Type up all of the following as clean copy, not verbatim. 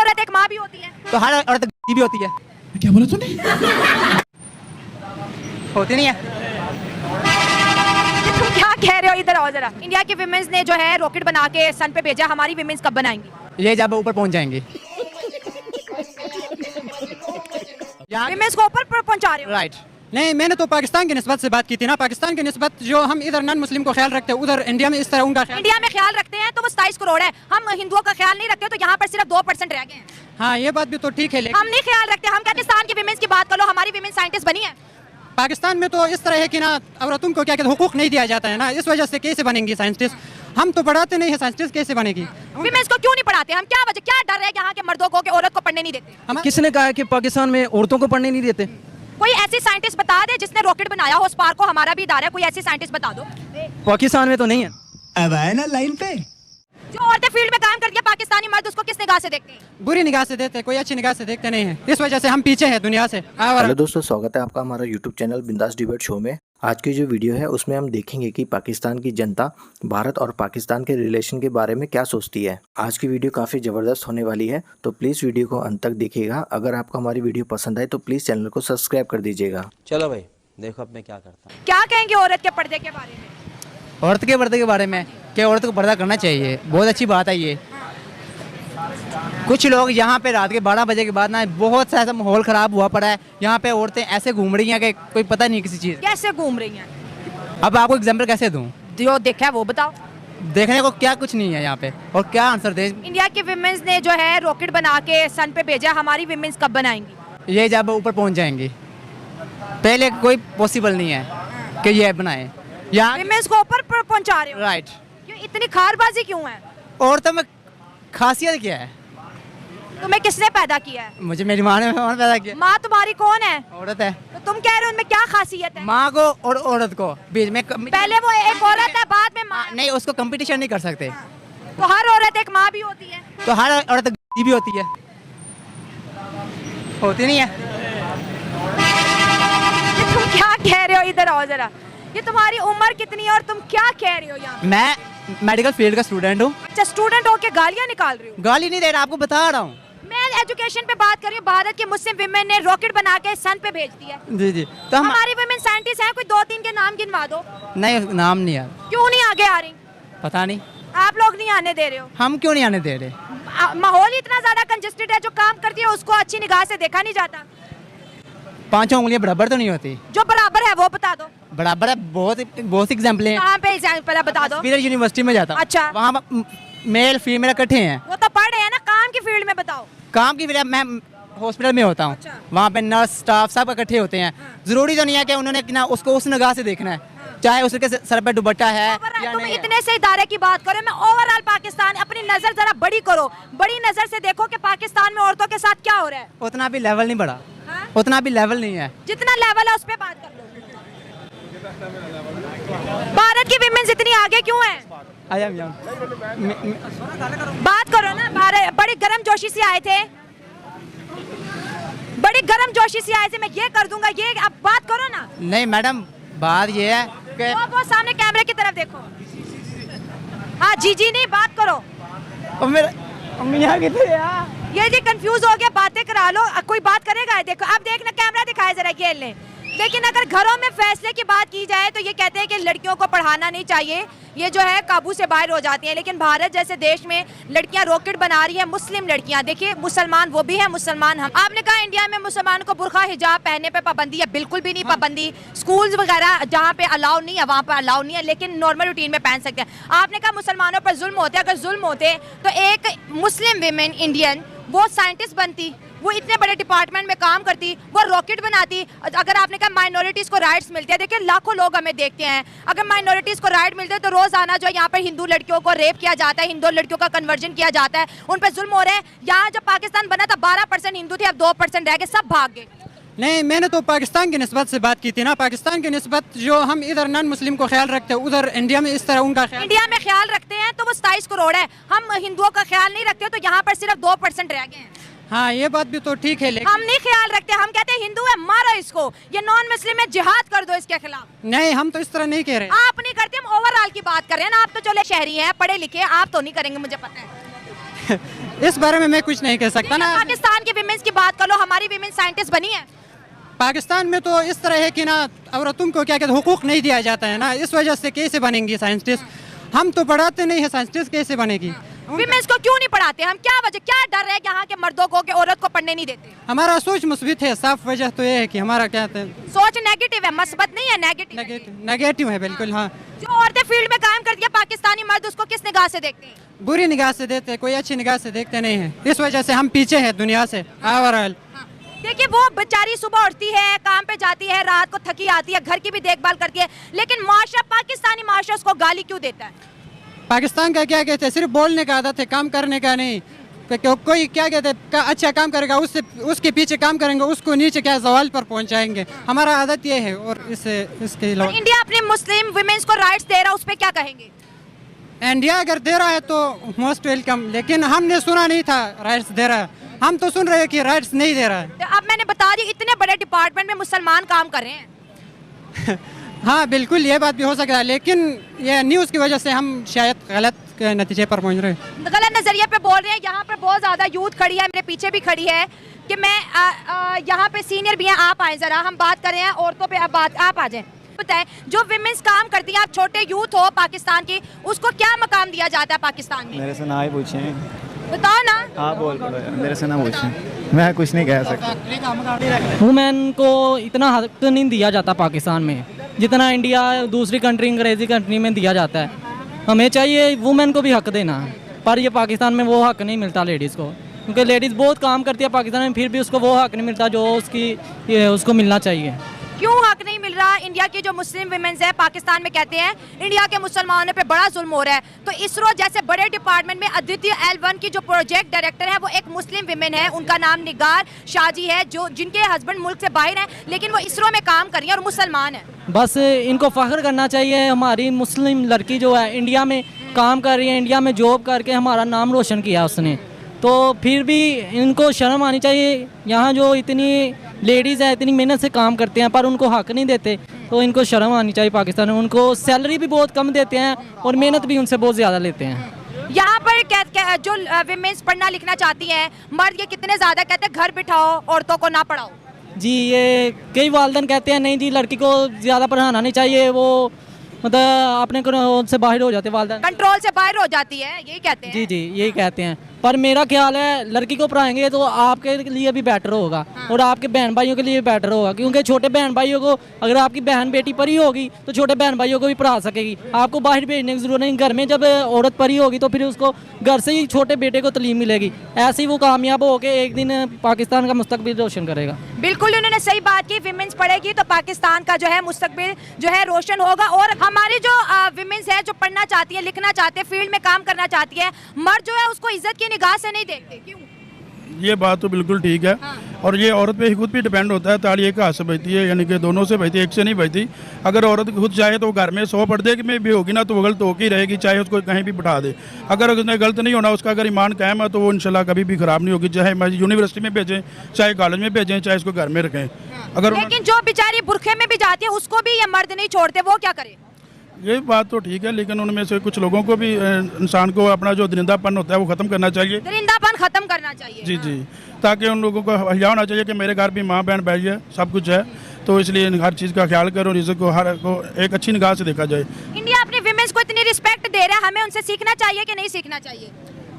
औरत एक माँ भी होती है। तो हर औरत भी होती है। क्या बोला तूने? होती नहीं है। ये तुम क्या कह रहे हो? इधर आओ जरा। इंडिया की विमेंस ने जो है रॉकेट बना के सन पे भेजा, हमारी विमेंस कब बनाएंगी? ये जब ऊपर पहुंच जाएंगी। विमेंस को ऊपर पहुंचा रहे हो। राइट। नहीं, मैंने तो पाकिस्तान की निस्बत से बात की थी ना। पाकिस्तान की निस्बत जो हम इधर नॉन मुस्लिम को ख्याल रखते हैं, उधर इंडिया में इस तरह उनका ख्याल। इंडिया में ख्याल रखते हैं तो वो 27 करोड़ है। हम हिंदुओं का ख्याल नहीं रखते तो यहाँ पर सिर्फ 2% रह गए हैं। हाँ, ये बात भी तो ठीक है, लेकिन हम नहीं ख्याल रखते। हम पाकिस्तान की विमेंस की बात करो, हमारी विमेन साइंटिस्ट बनी है। पाकिस्तान में तो इस तरह है कि ना औरतों को क्या कहते हैं, हुकूक नहीं दिया जाता है ना, इस वजह से कैसे बनेंगी साइंटिस्ट? हम तो पढ़ाते नहीं है, साइंटिस्ट कैसे बनेगी? विमेंस को क्यों नहीं पढ़ाते? हम क्या वजह, क्या डर है यहाँ के मर्दों को कि औरत को पढ़ने नहीं देते? किसने कहा है कि पाकिस्तान में औरतों को पढ़ने नहीं देते? कोई ऐसी साइंटिस्ट बता दे जिसने रॉकेट बनाया हो। स्पार्क को हमारा भी इदारा है, कोई ऐसी साइंटिस्ट बता दो। पाकिस्तान में तो नहीं है। अब आए ना लाइन पे। जो औरतें फील्ड में काम करती है पाकिस्तानी मर्द, उसको किस निगाह से देखते हैं? बुरी निगाह से देखते हैं, कोई अच्छी निगाह से देखते नहीं है। इस वजह से हम पीछे हैं दुनिया से। हेलो दोस्तों, स्वागत है आपका हमारा यूट्यूब चैनल बिंदास डिबेट शो में। आज की जो वीडियो है उसमें हम देखेंगे कि पाकिस्तान की जनता भारत और पाकिस्तान के रिलेशन के बारे में क्या सोचती है। आज की वीडियो काफ़ी ज़बरदस्त होने वाली है, तो प्लीज़ वीडियो को अंत तक देखिएगा। अगर आपको हमारी वीडियो पसंद आए तो प्लीज़ चैनल को सब्सक्राइब कर दीजिएगा। चलो भाई, देखो अब मैं क्या करता हूँ। क्या कहेंगे औरत के पर्दे के बारे में? औरत के पर्दे के बारे में कि औरत को पर्दा करना चाहिए, बहुत अच्छी बात है ये। कुछ लोग यहाँ पे रात के 12 बजे के बाद ना बहुत सा ऐसा माहौल ख़राब हुआ पड़ा है। यहाँ पे औरतें ऐसे घूम रही हैं कि कोई पता नहीं किसी चीज़। कैसे घूम रही हैं? अब आपको एग्जाम्पल कैसे दूँ? जो देखा है वो बताओ। देखने को क्या कुछ नहीं है यहाँ पे, और क्या आंसर दें? इंडिया की विमेंस ने जो है रॉकेट बना के सन पे भेजा, हमारी विमेंस कब बनाएंगी? ये जब ऊपर पहुँच जाएंगी। पहले कोई पॉसिबल नहीं है कि ये बनाए। यहाँ विमेंस को ऊपर पहुंचा रहे हो। राइट। क्यों इतनी खारबाजी क्यों है? औरतों में खासियत क्या है? तुम्हें किसने पैदा किया है? मुझे मेरी माँ ने पैदा किया। माँ तुम्हारी कौन है? औरत है। तो तुम कह रहे हो उनमें क्या खासियत है? माँ को और औरत को बीच में पहले वो एक औरत है, बाद में माँ। नहीं, उसको कंपटीशन नहीं कर सकते। तो हर औरत एक माँ भी होती है। तो हर औरत भी होती है। होती नहीं है। ये तुम क्या कह रहे हो? इधर आओ जरा। ये तुम्हारी उम्र कितनी है और तुम क्या कह रहे हो यहाँ? मैं मेडिकल फील्ड का स्टूडेंट हूँ। अच्छा, स्टूडेंट होके गालियाँ निकाल रही हो? गाली नहीं दे रहा, आपको बता रहा हूँ। मैं एजुकेशन पे बात कर रही हूँ। भारत के मुस्लिम विमेन ने रॉकेट बना के सन पे भेज दिया। जी जी। तो हम हमारी विमेन साइंटिस्ट हैं, कोई 2-3 के नाम गिनवा दो। नहीं, नाम नहीं यार, क्यों नहीं आगे आ रही? पता नहीं आप लोग नहीं आने दे रहे हो। हम क्यों नहीं आने दे रहे। माहौल इतना ज्यादा कंजेस्टेड है, जो काम करती है उसको अच्छी निगाह से देखा नहीं जाता। पांचों उंगलियां बराबर तो नहीं होती। जो बराबर है वो बता दो। बराबर है, बहुत एग्जाम्पल हैं। कहाँ पे एग्जाम्पल है बता दो। स्पीडर यूनिवर्सिटी में जाता हूँ। अच्छा। वहाँ मेल फीमेल इकट्ठे हैं। वो तो पढ़ रहे हैं ना, काम की फील्ड में बताओ। काम की वजह मैं हॉस्पिटल में होता हूँ। अच्छा। वहाँ पे नर्स स्टाफ सब इकट्ठे होते हैं। जरूरी तो नहीं है कि उन्होंने ना उसको उस निगाह से देखना है, चाहे उसके सर पे दुपट्टा है या तुम नहीं है। इतने से इदारे की बात करो। मैं ओवरऑल पाकिस्तान, अपनी नजर जरा बड़ी करो। बड़ी नजर से देखो कि पाकिस्तान में औरतों के साथ क्या हो रहा है। उतना भी लेवल नहीं बढ़ा। हाँ? उतना भी लेवल नहीं है। जितना लेवल है उस पे बात कर लो। भारत की विमेंस इतनी आगे क्यों है? बात करो ना। भारत बड़ी गर्म जोशी से आए थे, बड़ी गर्म जोशी से आए थे। मैं ये कर दूंगा, ये अब बात करो ना। नहीं मैडम, बात ये है कि वो सामने कैमरे की तरफ देखो। हाँ जी जी नहीं, बात करो। ये जी कंफ्यूज हो गया, बातें करा लो। कोई बात करेगा? देखो अब देखना, कैमरा दिखाए जरा, खेल ले। लेकिन अगर घरों में फैसले की बात की जाए तो ये कहते हैं कि लड़कियों को पढ़ाना नहीं चाहिए, ये जो है काबू से बाहर हो जाती हैं। लेकिन भारत जैसे देश में लड़कियां रॉकेट बना रही हैं, मुस्लिम लड़कियां। देखिए, मुसलमान वो भी हैं, मुसलमान हम। आपने कहा इंडिया में मुसलमान को बुर्का हिजाब पहनने पे पाबंदी है। बिल्कुल भी नहीं पाबंदी। स्कूल्स वगैरह जहाँ पे अलाउ नहीं है वहाँ पर अलाउ नहीं है, लेकिन नॉर्मल रूटीन में पहन सकते हैं। आपने कहा मुसलमानों पर जुल्म होते। अगर जुल्म होते तो एक मुस्लिम विमेन इंडियन वो साइंटिस्ट बनती, वो इतने बड़े डिपार्टमेंट में काम करती, वो रॉकेट बनाती। अगर आपने कहा माइनॉरिटीज़ को राइट्स मिलते हैं, देखिए लाखों लोग हमें देखते हैं। अगर माइनॉरिटीज़ को राइट मिलते हैं तो रोज़ाना जो यहाँ पर हिंदू लड़कियों को रेप किया जाता है, हिंदू लड़कियों का कन्वर्जन किया जाता है, उन पर जुल्म हो रहे हैं। यहाँ जब पाकिस्तान बना था 12% हिंदू थे, अब 2% रह गए, सब भाग गए। नहीं, मैंने तो पाकिस्तान की निस्बत से बात की थी ना। पाकिस्तान की निस्बत जो हम इधर नॉन मुस्लिम को ख्याल रखते हैं, उधर इंडिया में इस तरह उनका ख्याल। इंडिया में ख्याल रखते हैं तो वो 27 करोड़ है। हम हिंदुओं का ख्याल नहीं रखते तो यहाँ पर सिर्फ 2% रह गए हैं। हाँ, ये बात भी तो ठीक है, लेकिन हम नहीं ख्याल रखते। हम कहते हैं हिंदू है, मारो इसको। ये नॉन मुस्लिम है, जिहाद कर दो इसके खिलाफ। नहीं, हम तो इस तरह नहीं कह रहे। आप नहीं करते, हम ओवरऑल की बात कर रहे हैं ना। आप तो चले शहरी हैं, पढ़े लिखे, आप तो नहीं करेंगे, मुझे पता है। इस बारे में मैं कुछ नहीं कह सकता ना। पाकिस्तान की विमेंस की बात कर लो, हमारी विमेन साइंटिस्ट बनी है। पाकिस्तान में तो इस तरह है कि ना औरतों को क्या कहते हैं हुकूक नहीं दिया जाता है ना, इस वजह से कैसे बनेंगी साइंटिस्ट। हम तो पढ़ाते नहीं है, साइंटिस्ट कैसे बनेगी। विमेंस को क्यों नहीं पढ़ाते हम? क्या वजह, क्या डर है यहाँ के मर्दों को कि औरत को पढ़ने नहीं देते? हमारा सोच मुस्बित है, साफ वजह तो ये है कि हमारा क्या कहते हैं सोच नेगेटिव है, मस्बत नहीं है, नेगेटिव। नेगेटिव है बिल्कुल। हाँ, जो औरतें फील्ड में काम करती है पाकिस्तानी मर्द उसको किस निगाह से देखते हैं? बुरी निगाह से देखते हैं, कोई अच्छी निगाह से देखते नहीं है। इस वजह से हम पीछे हैं दुनिया से ओवरऑल। देखिए वो बेचारी सुबह उठती है, काम पे जाती है, रात को थकी आती है, घर की भी देखभाल करती है, लेकिन माशरा, पाकिस्तानी माशरा उसको गाली क्यों देता है? पाकिस्तान का क्या कहते हैं, सिर्फ बोलने का आदत है, काम करने का नहीं। कोई क्या कहते हैं अच्छा काम करेगा उससे उसके पीछे काम करेंगे, उसको नीचे क्या जवाल पर पहुंचाएंगे। हमारा आदत ये है। और इसके अलावा इंडिया अपने मुस्लिम विमेंस को राइट्स दे रहा है, उस पर क्या कहेंगे? इंडिया अगर दे रहा है तो मोस्ट वेलकम, लेकिन हमने सुना नहीं था राइट्स दे रहा है। हम तो सुन रहे हैं कि राइट्स नहीं दे रहा है। तो अब मैंने बता दी, इतने बड़े डिपार्टमेंट में मुसलमान काम कर रहे हैं। हाँ बिल्कुल, ये बात भी हो सकता है, लेकिन ये न्यूज़ की वजह से हम शायद गलत नतीजे पर पहुंच रहे हैं, गलत नजरिए पे बोल रहे हैं। यहाँ पर बहुत ज्यादा यूथ खड़ी है, मेरे पीछे भी खड़ी है कि मैं यहाँ पे सीनियर भी हैं, आप आए जरा, हम बात कर रहे हैं औरतों पे। अब बात आप आ जाए, बताएं जो विमेंस काम करती हैं, आप छोटे यूथ हो पाकिस्तान की, उसको क्या मकाम दिया जाता है पाकिस्तान में? मेरे से ना ही पूछें, बताओ ना। हाँ बोल मेरे से ना पूछें, मैं कुछ नहीं कह सकता। वुमेन को इतना हक नहीं दिया जाता पाकिस्तान में जितना इंडिया दूसरी कंट्री अंग्रेजी कंट्री में दिया जाता है। हमें चाहिए वुमेन को भी हक देना, पर ये पाकिस्तान में वो हक नहीं मिलता लेडीज़ को, क्योंकि लेडीज़ बहुत काम करती है पाकिस्तान में, फिर भी उसको वो हक नहीं मिलता जो उसको मिलना चाहिए। क्यों हक नहीं मिल रहा? इंडिया की जो मुस्लिम विमेंस है पाकिस्तान में कहते हैं इंडिया के मुसलमानों पे बड़ा जुल्म हो रहा है, तो इसरो जैसे बड़े डिपार्टमेंट में अद्वितीय L1 की जो प्रोजेक्ट डायरेक्टर है वो एक मुस्लिम विमेन है, उनका नाम निगार शाजी है, जो जिनके हस्बैंड मुल्क से बाहर हैं, लेकिन वो इसरो में काम कर रही है और मुसलमान है। बस इनको फ़ख्र करना चाहिए, हमारी मुस्लिम लड़की जो है इंडिया में काम कर रही है, इंडिया में जॉब करके हमारा नाम रोशन किया उसने, तो फिर भी इनको शर्म आनी चाहिए। यहाँ जो इतनी लेडीज़ है इतनी मेहनत से काम करते हैं पर उनको हक नहीं देते, तो इनको शर्म आनी चाहिए पाकिस्तान में। उनको सैलरी भी बहुत कम देते हैं और मेहनत भी उनसे बहुत ज़्यादा लेते हैं। यहाँ पर जो विमेंस पढ़ना लिखना चाहती हैं, मर्द ये कितने ज़्यादा कहते हैं घर बिठाओ औरतों को ना पढ़ाओ। जी, ये कई वालिदैन कहते हैं नहीं जी लड़की को ज़्यादा पढ़ाना नहीं चाहिए, वो मतलब अपने कंट्रोल से बाहर हो जाते हैं, वालिदैन कंट्रोल से बाहर हो जाती है, यही कहते हैं। जी यही कहते हैं। पर मेरा ख्याल है लड़की को पढ़ाएंगे तो आपके लिए भी बेटर होगा और आपके बहन भाइयों के लिए भी बेटर होगा, क्योंकि छोटे बहन भाइयों को अगर आपकी बहन बेटी पढ़ी होगी तो छोटे बहन भाइयों को भी पढ़ा सकेगी। आपको बाहर भेजने की जरूरत नहीं, घर में जब औरत पढ़ी होगी तो फिर उसको घर से ही छोटे बेटे को तालीम मिलेगी, ऐसे ही वो कामयाब होकर एक दिन पाकिस्तान का मुस्तकबिल रोशन करेगा। बिल्कुल उन्होंने सही बात की, विमेंस पढ़ेगी तो पाकिस्तान का जो है मुस्तकबिल जो है रोशन होगा। और हमारी जो विमेंस है जो पढ़ना चाहती है, लिखना चाहती है, फील्ड में काम करना चाहती है, मर्द जो है उसको इज्जत की निगाह से नहीं देखते, क्यों? ये बात तो बिल्कुल ठीक है। और ये औरत पे खुद भी डिपेंड होता है, ताली एक हाथ से बजती है, यानी कि दोनों से बजती है, एक से नहीं बजती। अगर औरत खुद चाहे तो घर में 100 पर्दे में भी होगी ना तो वो गलत होकर ही रहेगी, चाहे उसको कहीं भी बिठा दे। अगर उसने गलत नहीं होना, उसका अगर ईमान कायम है तो वो इंशाल्लाह कभी भी ख़राब नहीं होगी, चाहे यूनिवर्सिटी में भेजें, चाहे कॉलेज में भेजें, चाहे उसको घर में रखें। अगर लेकिन जो बेचारी बुरखे में भी जाती है उसको भी ये मर्द नहीं छोड़ते, वो क्या करे? ये बात तो ठीक है, लेकिन उनमें से कुछ लोगों को भी इंसान को अपना जो दरिंदापन होता है वो ख़त्म करना चाहिए। दरिंदापन ख़त्म करना चाहिए। जी, ताकि उन लोगों को हया होना चाहिए कि मेरे घर भी माँ बहन भाई है, सब कुछ है, तो इसलिए हर चीज़ का ख्याल करो, रिज़्क़ को हर को एक अच्छी निगाह से देखा जाए। इंडिया अपनी विमेंस को इतनी रिस्पेक्ट दे रहा है, हमें उनसे सीखना चाहिए कि नहीं सीखना चाहिए?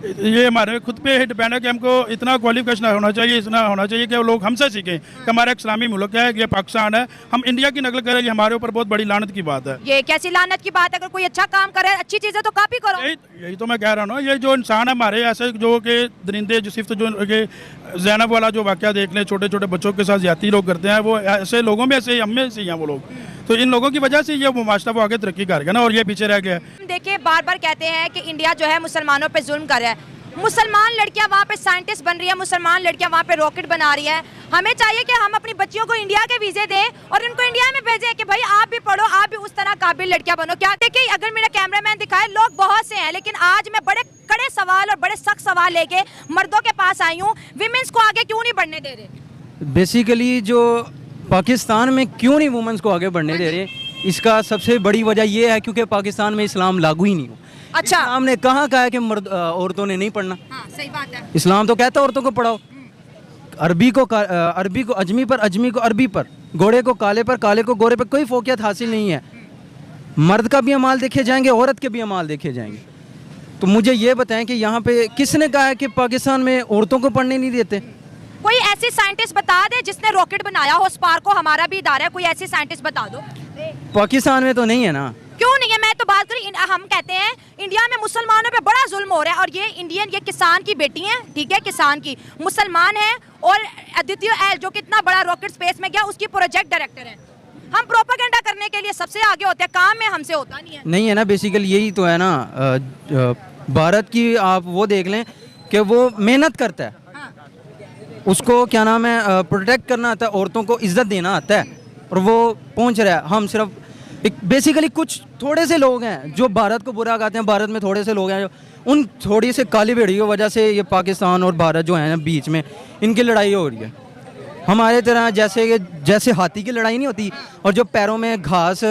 ये हमारे खुद पे डिपेंड है कि हमको इतना क्वालिफिकेशन होना चाहिए, इतना होना चाहिए कि वो लोग हमसे सीखें कि हमारा एक इस्लामी मुल्क है, ये पाकिस्तान है, हम इंडिया की नकल करें, ये हमारे ऊपर बहुत बड़ी लानत की बात है। ये कैसी लानत की बात है? अगर कोई अच्छा काम करे, अच्छी चीज़ें तो कॉपी करो। यही तो मैं कह रहा हूँ ना, ये जो इंसान है हमारे ऐसे जो कि दरिंदे जो सिर्फ जो ज़ैनब वाला जो वाक़या देख लें, छोटे छोटे बच्चों के साथ ज़्यादती लोग करते हैं, वो ऐसे लोगों में से हम में से हैं वो लोग, तो इन लोगों की वजह से ये माशरा वो आगे तरक्की कर गया ना, और ये पीछे रह गया। देखिए बार बार कहते हैं कि इंडिया जो है मुसलमानों पे जुल्म कर रहा है, मुसलमान लड़कियां वहाँ पे साइंटिस्ट बन रही है, मुसलमान लड़कियां वहाँ पे रॉकेट बना रही है। हमें चाहिए कि हम अपनी बच्चियों को इंडिया के वीज़े दें और इनको इंडिया में भेजें कि भाई आप भी पढ़ो, आप भी उस तरह काबिल लड़कियां बनो। क्या देखिए, अगर मेरा कैमरामैन दिखाए, लोग बहुत से हैं, लेकिन आज मैं बड़े कड़े सवाल और बड़े सख्त सवाल लेके मर्दों के पास आई हूँ। विमेंस को आगे क्यों नहीं बढ़ने दे रहे? बेसिकली जो पाकिस्तान में क्यों नहीं वुमेंस को आगे बढ़ने दे रहे, इसका सबसे बड़ी वजह ये है क्योंकि पाकिस्तान में इस्लाम लागू ही नहीं हो। अच्छा। इस्लाम ने कहाँ कहा है कि मर्द औरतों ने नहीं पढ़ना? हाँ, सही बात है। इस्लाम तो कहता है औरतों को पढ़ाओ। अरबी को अजमी पर, अजमी को अरबी पर, घोड़े को काले पर, काले को गोरे पर कोई फोकियत हासिल नहीं है। मर्द का भी अमाल देखे जाएंगे, औरत के भी अमाल देखे जाएंगे। तो मुझे ये बताएं कि यहाँ पे किसने कहा है कि पाकिस्तान में औरतों को पढ़ने नहीं देते? कोई ऐसी साइंटिस्ट बता दे जिसने रॉकेट बनाया हो, स्पार्क को, हमारा भी इदारा है, कोई ऐसी साइंटिस्ट बता दो। पाकिस्तान में तो नहीं है ना। क्यों नहीं है? मैं तो बात करी, हम कहते हैं इंडिया में मुसलमानों पे बड़ा जुल्म हो रहा है, और ये इंडियन, ये किसान की बेटी हैं, ठीक है, किसान की, मुसलमान है, और अदिति एल जो कि इतना बड़ा रॉकेट स्पेस में गया, उसकी प्रोजेक्ट डायरेक्टर है। हम प्रोपेगेंडा करने के लिए सबसे आगे होते हैं, काम में हमसे होता नहीं है ना। बेसिकली यही तो है ना। भारत की आप वो देख लें कि वो मेहनत करता है, उसको क्या नाम है, प्रोटेक्ट करना आता है, औरतों को इज्जत देना आता है, और वो पहुंच रहा है। हम सिर्फ बेसिकली कुछ थोड़े से लोग हैं जो भारत को बुरा कहते हैं। भारत में थोड़े से लोग हैं जो उन थोड़ी से काली भेड़ी की वजह से ये पाकिस्तान और भारत जो है ना बीच में इनकी लड़ाई हो रही है। हमारे तरह जैसे हाथी की लड़ाई नहीं होती और जो पैरों में घास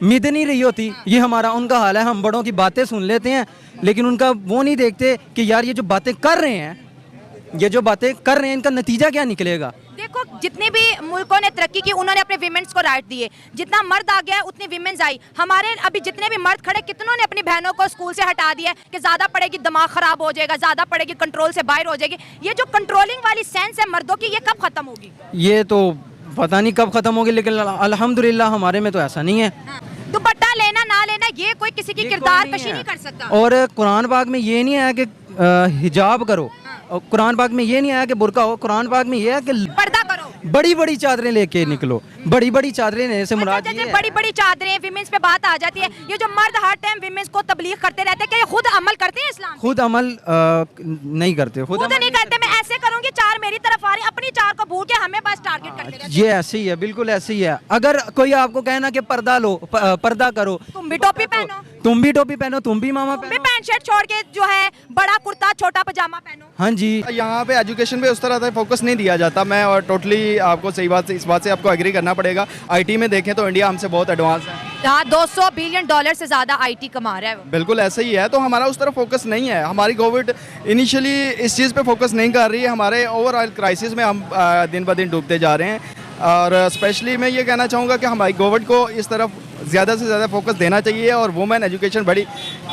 मिद नहीं रही होती, ये हमारा उनका हाल है। हम बड़ों की बातें सुन लेते हैं लेकिन उनका वो नहीं देखते कि यार ये जो बातें कर रहे हैं, इनका नतीजा क्या निकलेगा। देखो, जितने भी मुल्कों ने तरक्की की, उन्होंने अपने विमेंस को राइट दिए। जितना मर्द आ गया उतनी विमेंस आई। हमारे अभी जितने भी मर्द खड़े, कितनों ने अपनी बहनों को स्कूल से हटा दिया कि ज्यादा पढ़ेगी दिमाग खराब हो जाएगा, ज्यादा पढ़ेगी कंट्रोल से बाहर हो जाएगी। ये जो कंट्रोलिंग वाली सेंस है मर्दों की, ये कब खत्म होगी? ये तो पता नहीं कब खत्म होगी, लेकिन अल्हम्दुलिल्लाह हमारे में तो ऐसा नहीं है। दुपट्टा लेना ना लेना ये कोई किसी की किरदार कशी नहीं कर सकता। और कुरान पाक में ये नहीं है कि हिजाब करो, और कुरान पाक में ये नहीं आया कि बुर्का हो। कुरान पाक में ये है कि पर्दा करो, बड़ी बड़ी चादरें लेके निकलो। बड़ी बड़ी चादरें लेने से मुराद ये है। बड़ी बड़ी चादरें, विमेंस पे बात आ जाती है। ये जो मर्द हर टाइम विमेंस को तबलीग करते रहते हैं, क्या ये खुद अमल करते हैं इस्लाम? खुद अमल नहीं करते, खुद नहीं करते। मैं ऐसे करूंगी, चार मेरी तरफ आ रही, अपनी चार को भूल के हमें बस टारगेट करते रहते हैं। ये ऐसे ही है, बिल्कुल ऐसे ही है। अगर कोई आपको कहना कि पर्दा लो, पर्दा करो, तुम भी टोपी पहनो, तुम भी टोपी पहनो, तुम भी मामा पहनो, पैंट शर्ट छोड़ के जो है बड़ा कुर्ता छोटा पजामा पहनो। हाँ जी। यहाँ पे एजुकेशन पे उस तरह से फोकस नहीं दिया जाता। मैं और टोटली आपको सही बात से, इस बात से आपको एग्री करना पड़ेगा। आईटी में देखें तो इंडिया हमसे बहुत एडवांस है। हाँ, $200 बिलियन से ज्यादा आईटी कमा रहा है वो। बिल्कुल ऐसे ही है। तो हमारा उस तरफ फोकस नहीं है। हमारी गवर्नमेंट इनिशियली इस चीज़ पे फोकस नहीं कर रही है। हमारे ओवरऑल क्राइसिस में हम दिन ब दिन डूबते जा रहे हैं। और स्पेशली मैं ये कहना चाहूँगा कि हमारी गवर्नमेंट को इस तरफ ज़्यादा से ज़्यादा फोकस देना चाहिए, और वुमेन एजुकेशन बड़ी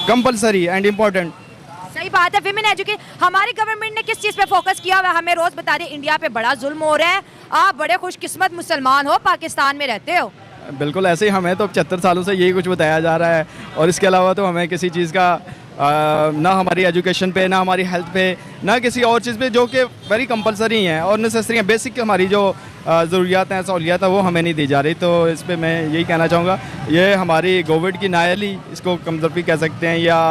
कंपलसरी एंड इम्पॉर्टेंट। सही बात है। विमेन एजुकेशन, हमारी गवर्नमेंट ने किस चीज़ पे फोकस किया हुआ है? हमें रोज बता रही है इंडिया पे बड़ा जुल्म हो रहा है, आप बड़े खुशकिस्मत मुसलमान हो, पाकिस्तान में रहते हो। बिल्कुल ऐसे ही। हमें तो 75 सालों से यही कुछ बताया जा रहा है, और इसके अलावा तो हमें किसी चीज़ का ना हमारी एजुकेशन पे, ना हमारी हेल्थ पे, ना किसी और चीज़ पे, जो कि वेरी कंपलसरी हैं और नेसेसरी हैं। बेसिक हमारी जो ज़रूरियात हैं, सहूलियात हैं, वो हमें नहीं दी जा रही। तो इस पर मैं यही कहना चाहूँगा, ये हमारी गवर्नमेंट की नाअहली, इसको कमजोरी कह सकते हैं, या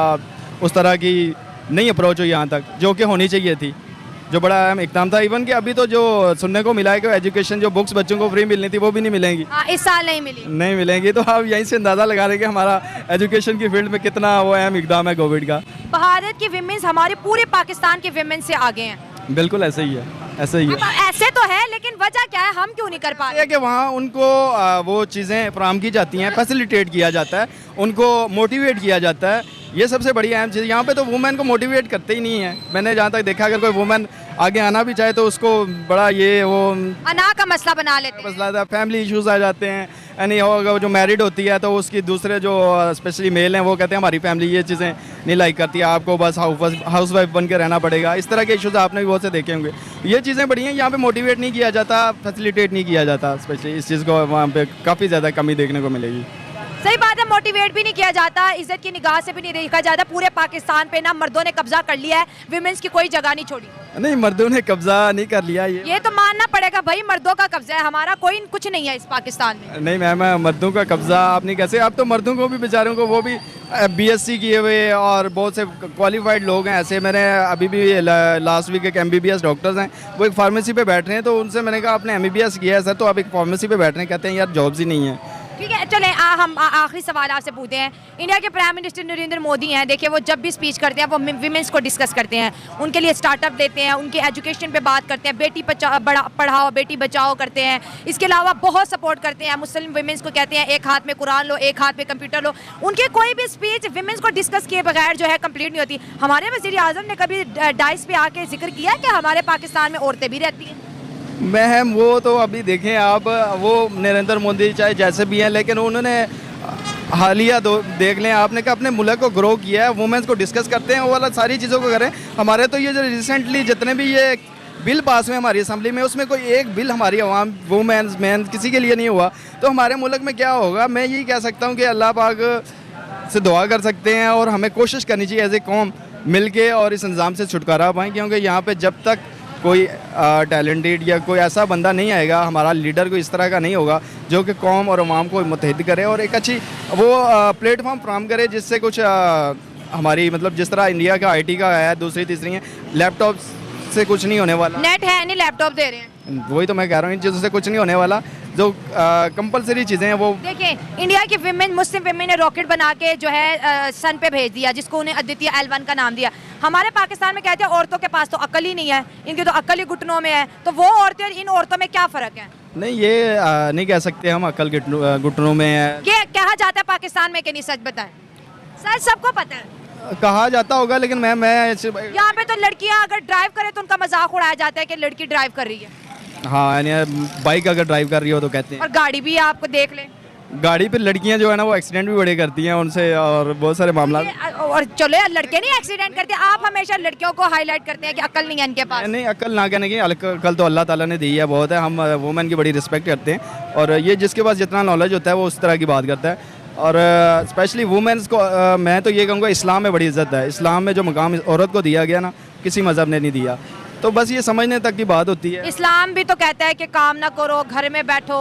उस तरह की नहीं अप्रोच हुई यहाँ तक जो कि होनी चाहिए थी, जो बड़ा अहम इक़दाम था। इवन कि अभी तो जो सुनने को मिला है कि एजुकेशन, जो बुक्स बच्चों को फ्री मिलनी थी, वो भी नहीं मिलेंगी। इस साल नहीं मिलेंगी। तो आप यहीं से अंदाज़ा लगा रहे हैं कि हमारा एजुकेशन की फील्ड में कितना वो अहम इक़दाम है गवर्नमेंट का। भारत की विमेंस हमारे पूरे पाकिस्तान के विमेन से आगे हैं। बिल्कुल ऐसे ही है, ऐसे ही है। ऐसे तो है, लेकिन वजह क्या है, हम क्यों नहीं कर पा रहे? कि वहाँ उनको वो चीज़ें फराहम की जाती हैं, फैसिलिटेट किया जाता है, उनको मोटिवेट किया जाता है। ये सबसे बड़ी अहम चीज़। यहाँ पे तो वुमेन को मोटिवेट करते ही नहीं है। मैंने जहाँ तक देखा, अगर कोई वुमेन आगे आना भी चाहे तो उसको बड़ा ये वो अना का मसला बना लेते हैं। मसला, फैमिली इश्यूज आ जाते हैं। यानी अगर जो मैरिड होती है तो उसकी दूसरे जो स्पेशली मेल हैं, वो कहते हैं हमारी फैमिली ये चीज़ें नहीं लाइक करती है, आपको बस हाउस वाइफ बन के रहना पड़ेगा। इस तरह के इश्यूज आपने भी बहुत से देखे होंगे। ये चीज़ें बड़ी हैं, यहाँ पे मोटिवेट नहीं किया जाता, फैसिलिटेट नहीं किया जाता। स्पेशली इस चीज़ को वहाँ पे काफ़ी ज़्यादा कमी देखने को मिलेगी। सही बात है, मोटिवेट भी नहीं किया जाता, इज्जत की निगाह से भी नहीं देखा जाता। पूरे पाकिस्तान पे ना मर्दों ने कब्जा कर लिया है, विमेंस की कोई जगह नहीं छोड़ी। नहीं, मर्दों ने कब्जा नहीं कर लिया। ये तो मानना पड़ेगा भाई, मर्दों का कब्जा है, हमारा कोई कुछ नहीं है इस पाकिस्तान में। नहीं मैम, मर्दों का कब्जा आप नहीं कैसे। अब तो मर्दों को भी, बेचारों को, वो भी BSc किए हुए और बहुत से क्वालिफाइड लोग हैं ऐसे। मैंने अभी भी लास्ट वीक एक MBBS डॉक्टर्स हैं, वो एक फार्मेसी पे बैठ रहे हैं, तो उनसे मैंने कहा आपने MBBS किया है सर, तो आप एक फार्मेसी पे बैठ रहे हैं, कहते हैं यार जॉब्स ही नहीं है। ठीक है, चलें हम आखिरी सवाल आपसे पूछते हैं। इंडिया के प्राइम मिनिस्टर नरेंद्र मोदी हैं, देखिए वो जब भी स्पीच करते हैं वो विमेंस को डिस्कस करते हैं, उनके लिए स्टार्टअप देते हैं, उनकी एजुकेशन पे बात करते हैं, बेटी पढ़ाओ बेटी बचाओ करते हैं। इसके अलावा बहुत सपोर्ट करते हैं मुस्लिम विमेंस को, कहते हैं एक हाथ में कुरान लो, एक हाथ में कंप्यूटर लो। उनकी कोई भी स्पीच विमेंस को डिस्कस किए बगैर जो है कंप्लीट नहीं होती। हमारे वज़ीर आज़म ने कभी डाइस पे आके जिक्र किया कि हमारे पाकिस्तान में औरतें भी रहती हैं? महम वो तो अभी देखें आप, वो नरेंद्र मोदी चाहे जैसे भी हैं, लेकिन उन्होंने हालिया देख लें आपने कि अपने मुल्क को ग्रो किया है, वुमेंस को डिस्कस करते हैं, वो वाला सारी चीज़ों को करें। हमारे तो ये जो रिसेंटली जितने भी ये बिल पास हुए हमारी असम्बली में, उसमें कोई एक बिल हमारी अवाम वुमेंस मैन किसी के लिए नहीं हुआ, तो हमारे मुल्क में क्या होगा? मैं यही कह सकता हूँ कि अल्लाह पाक से दुआ कर सकते हैं और हमें कोशिश करनी चाहिए एज ए कौम मिल के और इस निज़ाम से छुटकारा पाएँ, क्योंकि यहाँ पर जब तक कोई टैलेंटेड या कोई ऐसा बंदा नहीं आएगा, हमारा लीडर कोई इस तरह का नहीं होगा जो कि कौम और अवाम को मुत्तहिद करे और एक अच्छी वो प्लेटफॉर्म फ्राहम करे, जिससे कुछ हमारी मतलब जिस तरह इंडिया का आईटी का आया है, दूसरी तीसरी है, लैपटॉप से कुछ नहीं होने वाला। नेट है नहीं, लैपटॉप दे रहे हैं। वही तो मैं कह रहा हूँ, इन चीज़ों से कुछ नहीं होने वाला। जो कंपलसरी चीज़ें हैं वो देखिए, इंडिया की विमेन मुस्लिम विमेन ने रॉकेट बना के जो है सन पे भेज दिया, जिसको उन्हें अद्वितीय L1 का नाम दिया। हमारे पाकिस्तान में कहते हैं औरतों के पास तो अकल ही नहीं है, इनकी तो अकल ही घुटनों में है। तो वो औरतें और इन औरतों में क्या फ़र्क है? नहीं, ये नहीं कह सकते हम अकल घुटनों में है। ये कहा जाता है पाकिस्तान में कि नहीं? सच बताएं, सच सबको पता है। कहा जाता होगा, लेकिन मैं यहाँ पे तो लड़कियाँ अगर ड्राइव करे तो उनका मजाक उड़ाया जाता है कि लड़की ड्राइव कर रही है। हाँ, यानी बाइक अगर ड्राइव कर रही हो तो कहते हैं। और गाड़ी भी आपको देख ले, गाड़ी पे लड़कियां जो है ना वो एक्सीडेंट भी बड़े करती हैं उनसे, और बहुत सारे मामला। और चलो लड़के नहीं एक्सीडेंट करते, आप हमेशा लड़कियों को हाईलाइट करते हैं कि अकल नहीं है इनके पास। नहीं, अकल ना कहने की, अकल तो अल्लाह ताला ने दी है, बहुत है। हम वुमेन की बड़ी रिस्पेक्ट करते हैं और ये जिसके पास जितना नॉलेज होता है वो उस तरह की बात करता है। और स्पेशली वुमेन्स को मैं तो ये कहूँगा इस्लाम में बड़ी इज्जत है। इस्लाम में जो मकाम औरत को दिया गया ना, किसी मज़हब ने नहीं दिया। तो बस ये समझने तक की बात होती है। इस्लाम भी तो कहता है कि काम ना करो, घर में बैठो,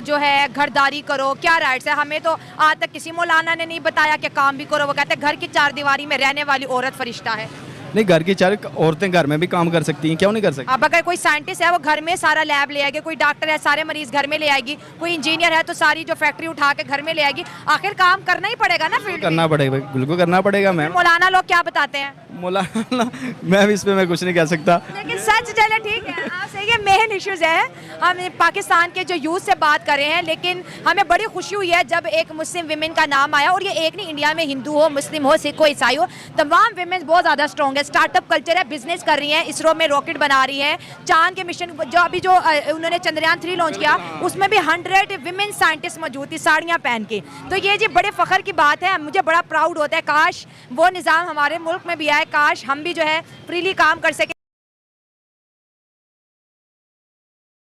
जो है घरदारी करो। क्या राइट्स है? हमें तो आज तक किसी मौलाना ने नहीं बताया कि काम भी करो। वो कहते हैं घर की चार दीवारी में रहने वाली औरत फरिश्ता है। नहीं, घर की चार औरतें घर में भी काम कर सकती हैं, क्यों नहीं कर सकती? अब अगर कोई साइंटिस्ट है वो घर में सारा लैब ले आएगी, कोई डॉक्टर है सारे मरीज घर में ले आएगी, कोई इंजीनियर है तो सारी जो फैक्ट्री उठा के घर में ले आएगी। आखिर काम करना ही पड़ेगा ना, फील्ड करना पड़ेगा, बिल्कुल करना पड़ेगा। मैम, मौलाना लोग क्या बताते हैं? मौलाना मैम इस पे मैं कुछ नहीं कह सकता, लेकिन सच चले ठीक है आपसे, ये मेन इश्यूज है। हम पाकिस्तान के जो यूथ से बात कर रहे हैं, लेकिन हमें बड़ी खुशी हुई है जब एक मुस्लिम विमेन का नाम आया। और ये एक नहीं, इंडिया में हिंदू हो, मुस्लिम हो, सिख हो, ईसाई हो, तमाम विमेन बहुत ज़्यादा स्ट्रॉन्ग है। स्टार्टअप कल्चर है, बिजनेस कर रही हैं, इसरो में रॉकेट बना रही हैं, चांद के मिशन जो अभी जो उन्होंने चंद्रयान 3 लॉन्च किया उसमें भी 100 विमेन साइंटिस्ट मौजूद थी साड़ियाँ पहन के। तो ये जी बड़े फ़ख्र की बात है, मुझे बड़ा प्राउड होता है। काश वो निज़ाम हमारे मुल्क में भी आए, काश हम भी जो है फ्रीली काम कर सके।